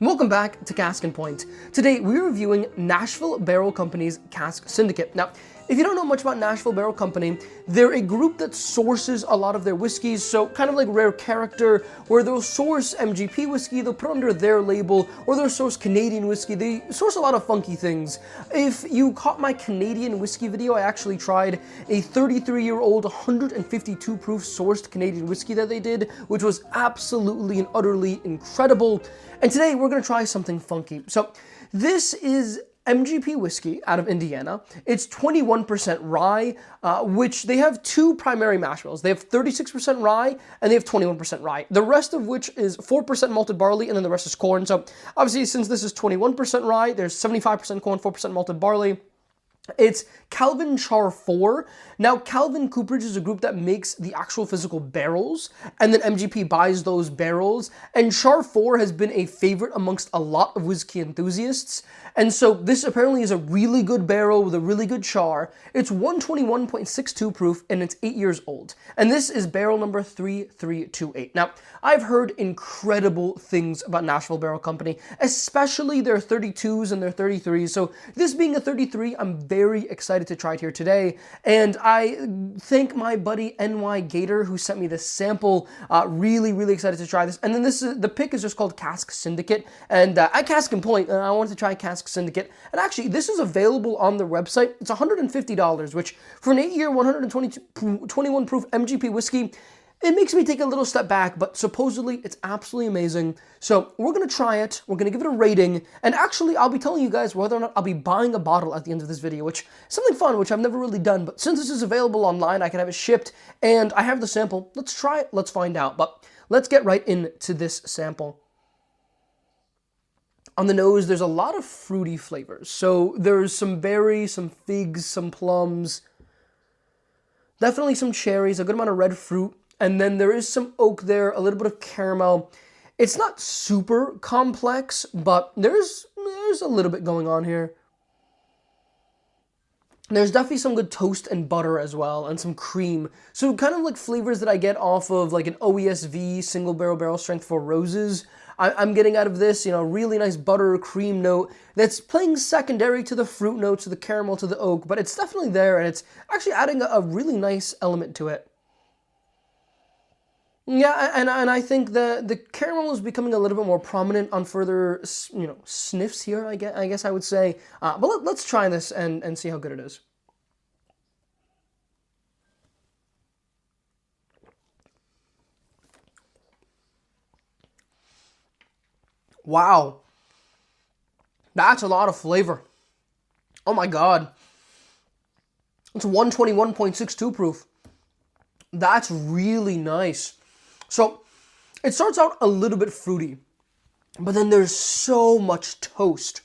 Welcome back to Cask and Point. Today we're reviewing Nashville Barrel Company's Cask Syndicate. Now, if you don't know much about Nashville Barrel Company, they're a group that sources a lot of their whiskeys, so kind of like Rare Character, where they'll source MGP whiskey, they'll put under their label, or they'll source Canadian whiskey. They source a lot of funky things. If you caught my Canadian whiskey video, I actually tried a 33-year-old 152 proof sourced Canadian whiskey that they did, which was absolutely and utterly incredible. And today we're going to try something funky. So this is MGP whiskey out of Indiana. It's 21% rye, which they have two primary mash bills. They have 36% rye and they have 21% rye. The rest of which is 4% malted barley and then the rest is corn. So obviously since this is 21% rye, there's 75% corn, 4% malted barley. It's Calvin Char 4. Now, Calvin Cooperage is a group that makes the actual physical barrels, and then MGP buys those barrels, and Char 4 has been a favorite amongst a lot of whiskey enthusiasts, and so this apparently is a really good barrel with a really good char. It's 121.62 proof, and it's 8 years old, and this is barrel number 3328. Now, I've heard incredible things about Nashville Barrel Company, especially their 32s and their 33s, so this being a 33, I'm very excited to try it here today, and I thank my buddy NY Gator who sent me this sample. Really excited to try this. And then the pick is just called Cask Syndicate, and at Cask and Point, I wanted to try Cask Syndicate, and actually this is available on the website. It's $150, which for an 8-year 121 proof MGP whiskey, it makes me take a little step back, but supposedly it's absolutely amazing. So we're going to try it, we're going to give it a rating, and actually I'll be telling you guys whether or not I'll be buying a bottle at the end of this video, which is something fun, which I've never really done, but since this is available online, I can have it shipped, and I have the sample. Let's try it, let's find out, but let's get right into this sample. On the nose, there's a lot of fruity flavors. So there's some berries, some figs, some plums, definitely some cherries, a good amount of red fruit, and then there is some oak there, a little bit of caramel. It's not super complex, but there's a little bit going on here. There's definitely some good toast and butter as well, and some cream. So kind of like flavors that I get off of like an OESV single barrel strength for roses. I'm getting out of this, really nice butter cream note that's playing secondary to the fruit notes, to the caramel, to the oak, but it's definitely there, and it's actually adding a really nice element to it. Yeah, and I think the caramel is becoming a little bit more prominent on further, sniffs here, I guess I would say. But let's try this and see how good it is. Wow. That's a lot of flavor. Oh my God. It's 121.62 proof. That's really nice. So, it starts out a little bit fruity, but then there's so much toast,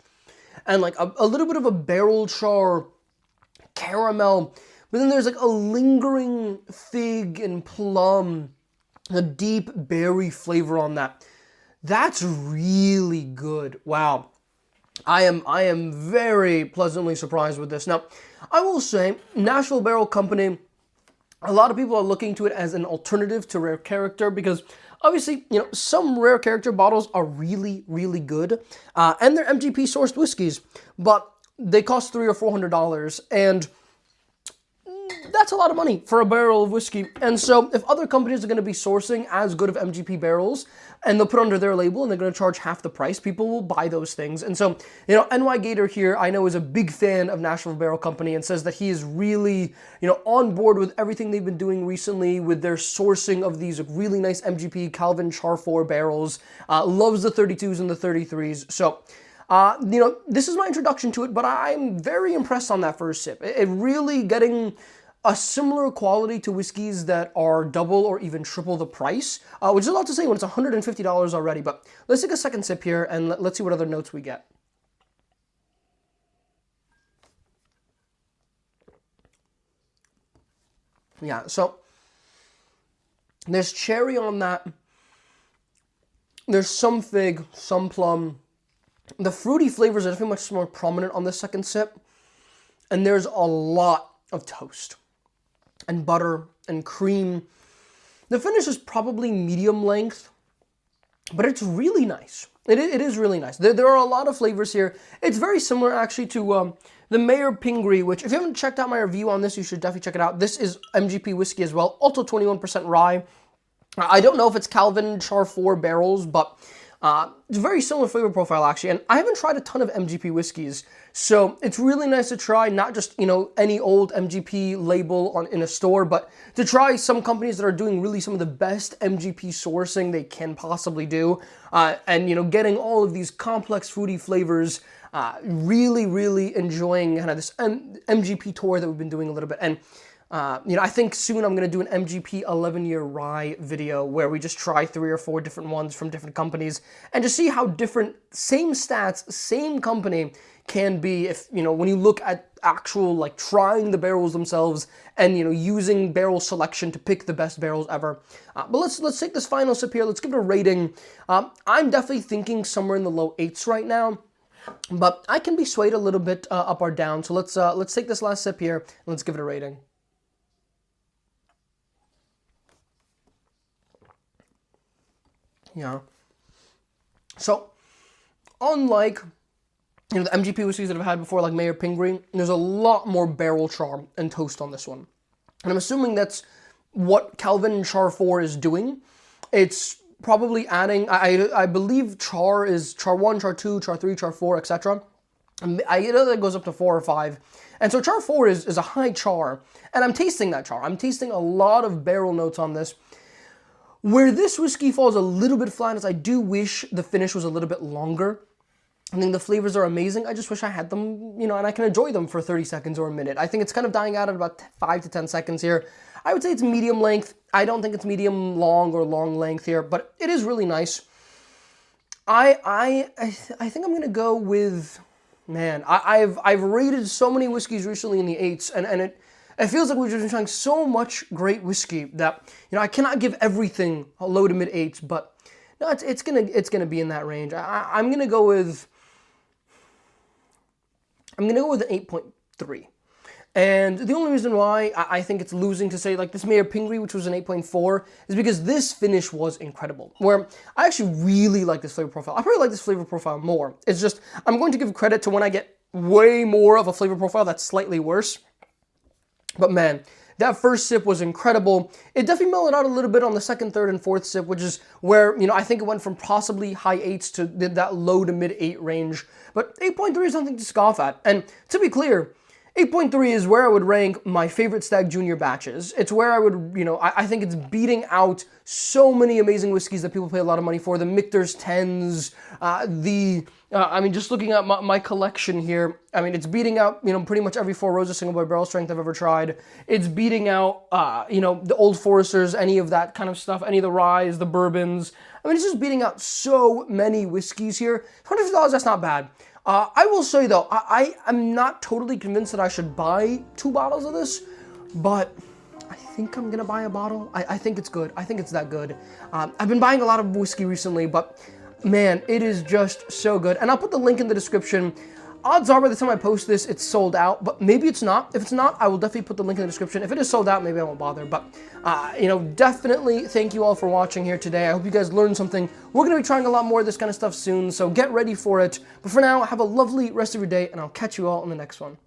and like a little bit of a barrel char caramel, but then there's like a lingering fig and plum, a deep berry flavor on that. That's really good. Wow. I am very pleasantly surprised with this. Now, I will say, Nashville Barrel Company, a lot of people are looking to it as an alternative to Rare Character because obviously, some Rare Character bottles are really good, and they're MGP sourced whiskeys, but they cost $300 or $400, and that's a lot of money for a barrel of whiskey. And so if other companies are going to be sourcing as good of MGP barrels and they'll put under their label and they're going to charge half the price, people will buy those things. And so, NY Gator here, I know, is a big fan of Nashville Barrel Company and says that he is really, on board with everything they've been doing recently with their sourcing of these really nice MGP Calvin Char 4 barrels, loves the 32s and the 33s. So, this is my introduction to it, but I'm very impressed on that first sip. It really getting a similar quality to whiskeys that are double or even triple the price, which is a lot to say when it's $150 already, but let's take a second sip here and let's see what other notes we get. Yeah, so there's cherry on that, there's some fig, some plum. The fruity flavors are definitely much more prominent on this second sip, and there's a lot of toast and butter and cream. The finish is probably medium length, but it's really nice. It is really nice. There are a lot of flavors here. It's very similar actually to the Mayor Pingree, which if you haven't checked out my review on this, you should definitely check it out. This is MGP whiskey as well, also 21% rye. I don't know if it's Calvin Char 4 barrels, but it's a very similar flavor profile actually, and I haven't tried a ton of MGP whiskeys, so it's really nice to try not just, you know, any old MGP label in a store, but to try some companies that are doing really some of the best MGP sourcing they can possibly do, and, you know, getting all of these complex fruity flavors, really enjoying kind of this MGP tour that we've been doing a little bit, and you know, I think soon I'm going to do an MGP 11-year rye video where we just try 3 or 4 different ones from different companies and just see how different, same stats, same company can be if, you know, when you look at actual, like, trying the barrels themselves and, you know, using barrel selection to pick the best barrels ever. But let's take this final sip here. Let's give it a rating. I'm definitely thinking somewhere in the low 8s right now, but I can be swayed a little bit up or down. So let's take this last sip here and let's give it a rating. Yeah. So, unlike, you know, the MGP whiskeys that I've had before, like Mayor Pingree, there's a lot more barrel char and toast on this one. And I'm assuming that's what Calvin Char 4 is doing. It's probably adding, I believe char is char 1, char 2, char 3, char 4, etc. I know that goes up to 4 or 5. And so char 4 is a high char. And I'm tasting that char. I'm tasting a lot of barrel notes on this. Where this whiskey falls a little bit flat is I do wish the finish was a little bit longer. I think the flavors are amazing. I just wish I had them, you know, and I can enjoy them for 30 seconds or a minute. I think it's kind of dying out at about 5 to 10 seconds here. I would say it's medium length. I don't think it's medium long or long length here, but it is really nice. I think I'm gonna go with, man, I've rated so many whiskeys recently in the 8s, and it feels like we've just been trying so much great whiskey that, you know, I cannot give everything a low to mid 8s, but no, it's gonna be in that range. I'm gonna go with an 8.3. And the only reason why I think it's losing to, say, like this Mayor Pingree, which was an 8.4, is because this finish was incredible. Where I actually really like this flavor profile. I probably like this flavor profile more. It's just, I'm going to give credit to when I get way more of a flavor profile that's slightly worse. But man, that first sip was incredible. It definitely mellowed out a little bit on the second, third, and fourth sip, which is where, you know, I think it went from possibly high 8s to that low to mid 8 range. But 8.3 is nothing to scoff at. And to be clear, 8.3 is where I would rank my favorite Stag Junior batches. It's where I would, you know, I think it's beating out so many amazing whiskeys that people pay a lot of money for. The Michter's 10s, I mean, just looking at my collection here, I mean, it's beating out, you know, pretty much every Four Roses single boy barrel strength I've ever tried. It's beating out, you know, the Old Foresters, any of that kind of stuff, any of the ryes, the bourbons. I mean, it's just beating out so many whiskeys here. $150, that's not bad. I will say, though, I am not totally convinced that I should buy 2 bottles of this, but I think I'm going to buy a bottle. I think it's good. I think it's that good. I've been buying a lot of whiskey recently, but man, it is just so good. And I'll put the link in the description. Odds are by the time I post this, it's sold out, but maybe it's not. If it's not, I will definitely put the link in the description. If it is sold out, maybe I won't bother. But, you know, definitely thank you all for watching here today. I hope you guys learned something. We're going to be trying a lot more of this kind of stuff soon, so get ready for it. But for now, have a lovely rest of your day, and I'll catch you all in the next one.